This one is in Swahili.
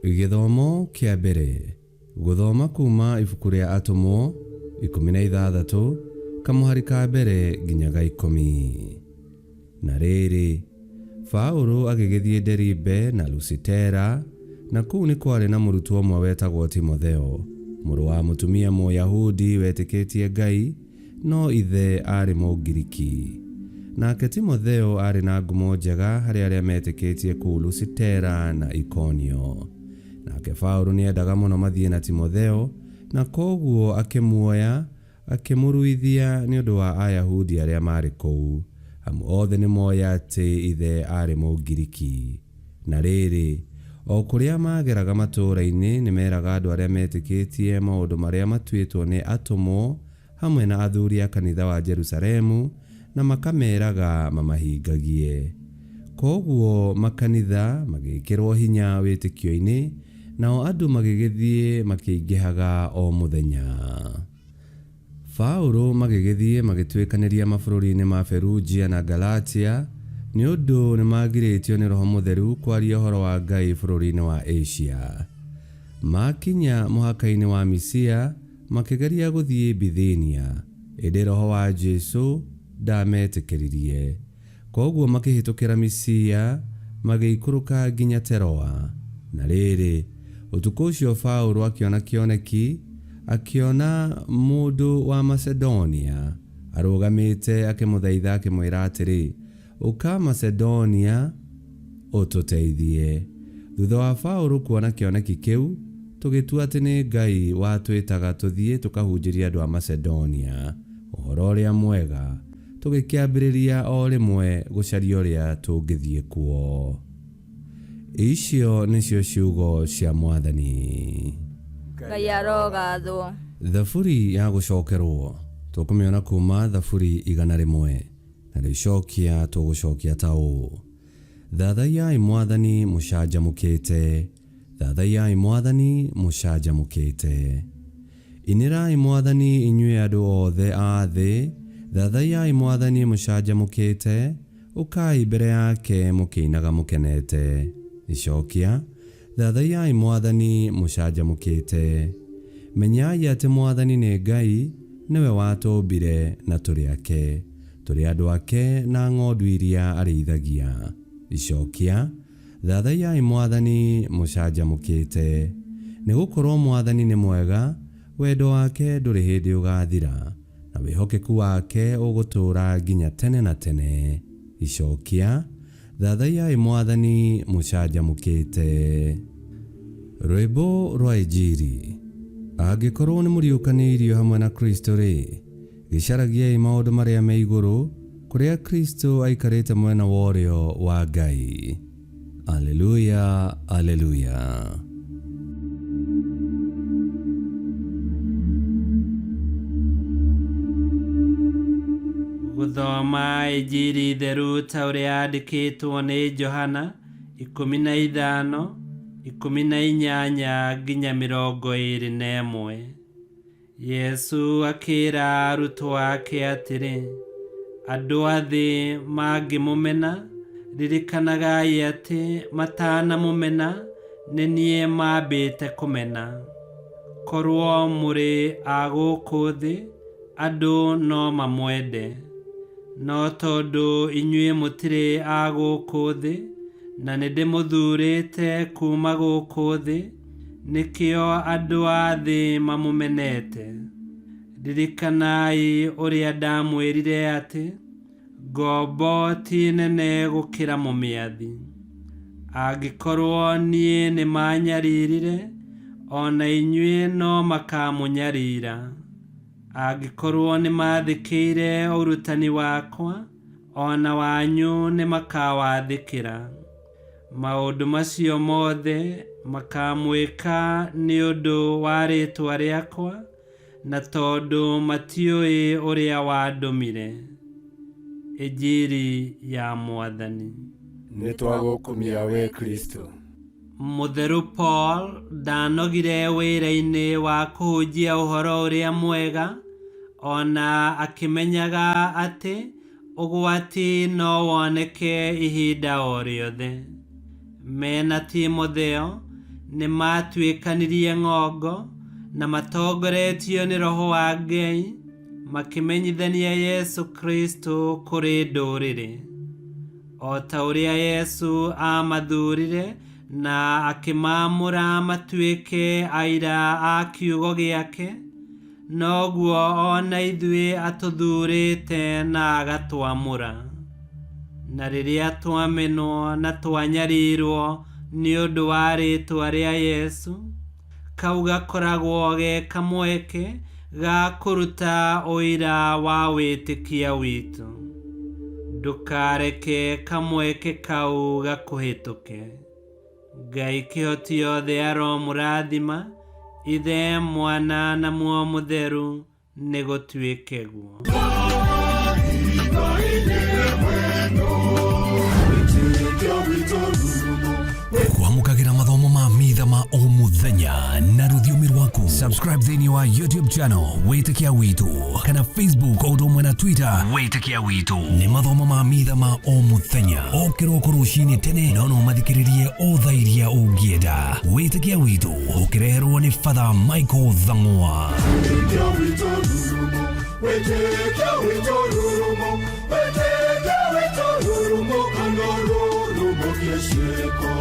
Githomo kia mbere. Guthoma kuma ibuku ria Mathomo 16 kamuhari ka mbere nginya ga 10. Na riri Paulo agigithie Deribe na Lusitera, na kuu ni kwari na murutwo umwe wetagwo Timotheo, muru wa mutumia Muyahudi wetikitie Ngai, no ithe ari Mugiriki. Nake Timotheo ari na ngumo njega hari aria metikitie kuu Lusitera na Ikonio. Nake Paulo ni endaga muno mathie na Timotheo, na koguo akimuoya akimuruithia ni undu wa Ayahudi aria mari kuu. Amu othe ni moya ati ithe ari Mugiriki. Na riri o kuria mageraga matura-ini ni meraga andu aria metikitie maundu maria matuitwo ni Mathomo hamwe na athuri a kanitha wa Jerusalemu, na makameraga mamahingagie. Koguo makanitha magikirwo hinya witikio-ini, nao andu magigithie makiingihaga o muthenya. Paulo magigithie magitwikaniria mabũrũri-inĩ ma Perugia na Galatia, ni undu ni magiritio ni Roho Mutheru kwaria uhoro wa Ngai bũrũri-inĩ wa Asia. Makinya muhaka-ini wa Misia makigeria guthie Bithinia, indi Roho wa Jesu ndametikiririe. Koguo makihitukira Misia magikuruka nginya Teroa. Na riri utuku ucio Paulo akiona kioneki, akiona mundu wa Macedonia arugamite akimuthaitha akimwira atiri, uka Macedonia ututeithie. Thutha wa Paulo kuona kioneki kiu, tugitua ati ni Ngai watwitaga tuthie tukahunjiria andu a Macedonia uhoro uria mwega, tugikiambiriria o rimwe gucaria uria tungithie kuo. Icio nicio ciugo cia Mwathani. Ngai arogathwo. Thaburi ya gucokerwo tukumiona kuma thaburi 100, na ricokia tugucokia ta uu: thathaiyai Mwathani mucanjamukite, thathaiyai Mwathani mucanjamukite. Inirai Mwathani inyuĩ andu othe a thĩ, thathaiyai Mwathani mucanjamukite, ukai mbere yake mukiinaga mukenete. Icokia: thathaiyai Mwathani mucanjamukite. Menyai ati Mwathani ni Ngai, niwe watumbire na turi ake, turi andu ake na ng'ondu iria arĩithagia. Icokia: thathaiyai Mwathani mucanjamukite. Nigukorwo Mwathani ni mwega, wendo wake nduri hindi ugathira, na wihokeku wake ugutura nginya tene na tene. Icokia: thathaiyai Mwathani mucanjamukite. Rwimbo rwa Injili. Angikorwo ni muriukaniirio hamwe na Kristo ri, gicaragiai maundu maria me iguru, kuria Kristo aikarite mwena wa urio wa Ngai. Alleluia, alleluia. Guthoma Injili theru ta uria yandikitwo ni Johana 15:18 nginya 21. Yesu akira arutwo ake atiri, andu a thĩ mangĩmũmena, ririkanagai ati matanamũmena nĩ niĩ mambĩte kũmena. Korwo mũrĩ a gũkũ thĩ, andu no mamwende, no tondu inyuĩ mũtirĩ a gũkũ thĩ, na nĩndĩmũthurĩte kuma gũkũ thĩ, nĩkĩo andu a thĩ mamũmenete. Ririkanai ũrĩa ndamwĩrire ati, ngombo ti nene gũkĩra mũmĩathi. Angĩkorwo niĩ nĩmanyaririre, ona inyuĩ no makamũnyarira. Angĩkorwo nĩmathĩkĩire ũrutani wakwa, ona wanyu nĩmakawathĩkĩra. Maũndũ macio mothe makamwĩka nĩ ũndũ wa rĩĩtwa rĩakwa, na tondũ matiũĩ ũrĩa wandũmire. Injili ya Mwathani. Nĩtwagũkumia we Kristo. Mutheru Paul ndanogire wĩra-inĩ wa kũhunjia ũhoro ũrĩa mwega, ona akimenyaga ati ũgwati no woneke ihinda o rĩothe. Mena Timotheo nĩ matuĩkanirie ng'ongo na matongoretio nĩ Roho wa Ngai makĩmenyithania Yesu Kristo kũrĩ ndũrĩrĩ. O ta ũrĩa Yesu amathurire na akĩmaamũra matuĩke aira a kiugo gĩake, noguo ona ithuĩ atũthurĩte na agatwamũra. Na rĩrĩa twamenwo na twanyarirwo nĩ ũndũ wa rĩĩtwa rĩa Yesu, kau gakoragwo ge kamweke ga kũruta ũira wa wĩtĩkia witũ. Ndũkareke kamweke kau gakũhĩtũke. Ngai kĩhoti yothe aromũrathima, Ithe, Mwana na Muoyo Mũtheru, nĩ gũtuĩke guo. Kwamũkagĩra mathomo ma Mitha ma o mũthenya na rũthiomi rwaku. Subscribe thĩinĩ wa YouTube channel Witikia Witu kana Facebook o ũndũ ũmwe na Twitter Witikia Witu. Nĩ mathomo ma Mitha ma o mũthenya, o kĩroko rũcinĩ tene, no mathikĩrĩrie o thaa iria ũngĩenda. Witikia Witu ũkĩreherwo nĩ Father Michael Thang'wa. Witikia Witu rurumo, Witikia Witu rurumo, Witikia Witu rurumo, kando rurumo kiesheko.